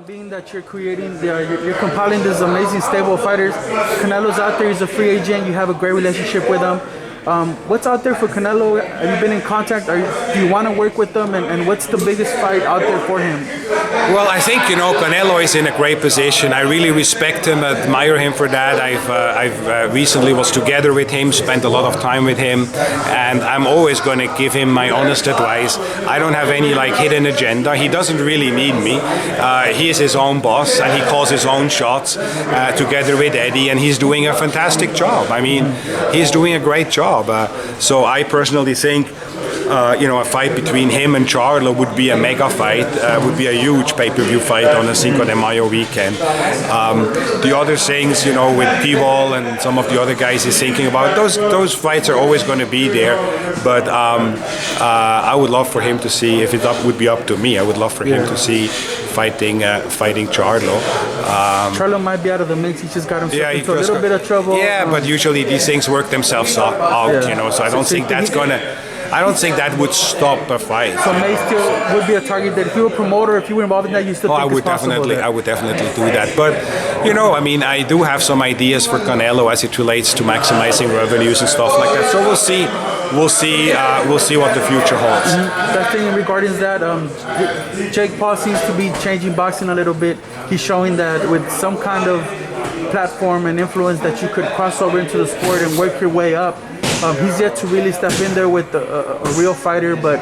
Being that you're creating, you're compiling this amazing stable of fighters. Canelo's out there, he's a free agent, you have a great relationship with him. What's out there for Canelo? Have you been in contact? Do you want to work with them? And what's the biggest fight out there for him? Well, I think, Canelo is in a great position. I really respect him, admire him for that. I've recently was together with him, spent a lot of time with him, and I'm always going to give him my honest advice. I don't have any hidden agenda. He doesn't really need me. He is his own boss, and he calls his own shots together with Eddie, and he's doing a fantastic job. I mean, he's doing a great job. So I personally think a fight between him and Charlo would be a mega fight, would be a huge pay-per-view fight on a Cinco de Mayo weekend. The other things, with Pivol and some of the other guys he's thinking about, those fights are always going to be there. But I would love for him to see, if it would be up to me, I would love for him to see fighting Charlo. Charlo might be out of the mix. He just got himself into a little bit of trouble. Yeah, but usually these things work themselves out. So I don't think that's gonna. I don't think that would stop a fight. So May still would be a target that if you were a promoter, if you were involved in that, you still think it's possible? I would definitely do that. But, I do have some ideas for Canelo as it relates to maximizing revenues and stuff like that. So we'll see. We'll see what the future holds. That thing regarding that, Jake Paul seems to be changing boxing a little bit. He's showing that with some kind of platform and influence that you could cross over into the sport and work your way up. He's yet to really step in there with a real fighter, but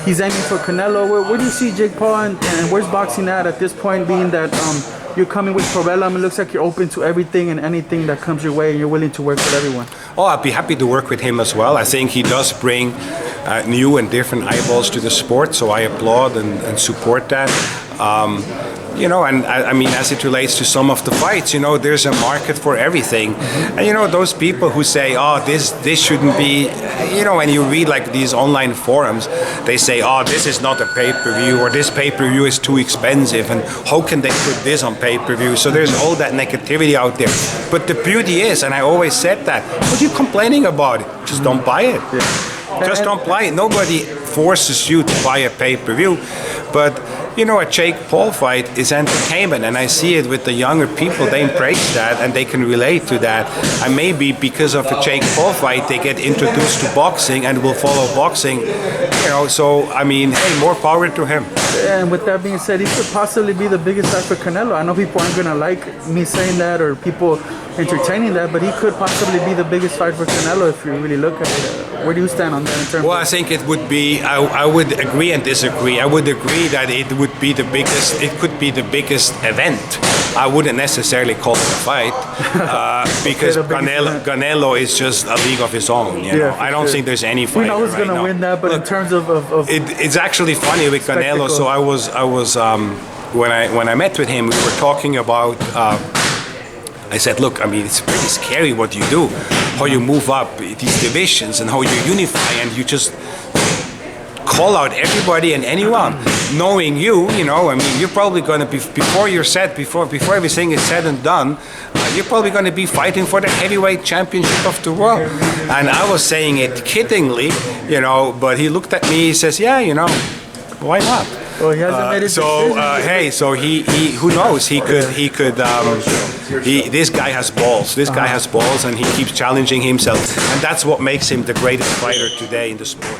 he's aiming for Canelo. Where do you see Jake Paul and where's boxing at this point, being that you're coming with Probellum? It looks like you're open to everything and anything that comes your way, and you're willing to work with everyone. Oh, I'd be happy to work with him as well. I think he does bring new and different eyeballs to the sport, so I applaud and support that. As it relates to some of the fights, there's a market for everything. And those people who say, oh, this shouldn't be, when you read these online forums, they say, oh, this is not a pay-per-view, or this pay-per-view is too expensive, and how can they put this on pay-per-view? So there's all that negativity out there. But the beauty is, and I always said that, what are you complaining about? Just don't buy it. Yeah. Just don't buy it. Nobody forces you to buy a pay-per-view. But a Jake Paul fight is entertainment, and I see it with the younger people. They embrace that and they can relate to that. And maybe because of a Jake Paul fight, they get introduced to boxing and will follow boxing. So hey, more power to him. And with that being said, he could possibly be the biggest fight for Canelo. I know people aren't gonna like me saying that or people entertaining that, but he could possibly be the biggest fight for Canelo if you really look at it. Where do you stand on that in terms? Well, I think it would be. I would agree and disagree. I would agree that it would be the biggest. It could be the biggest event. I wouldn't necessarily call it a fight because Canelo is just a league of his own. I don't think there's any fight. We know who's going to win that, but in terms of it's actually funny with spectacle. Canelo. So I was when I met with him, we were talking about. I said, look, it's pretty scary what you do, how you move up these divisions and how you unify and you just call out everybody and anyone. Knowing you're probably going to be, before everything is said and done, you're probably going to be fighting for the heavyweight championship of the world. And I was saying it kiddingly, but he looked at me, he says, yeah, why not? Well, he hasn't made it. So he who knows? He could. This guy has balls. This guy has balls, and he keeps challenging himself, and that's what makes him the greatest fighter today in the sport.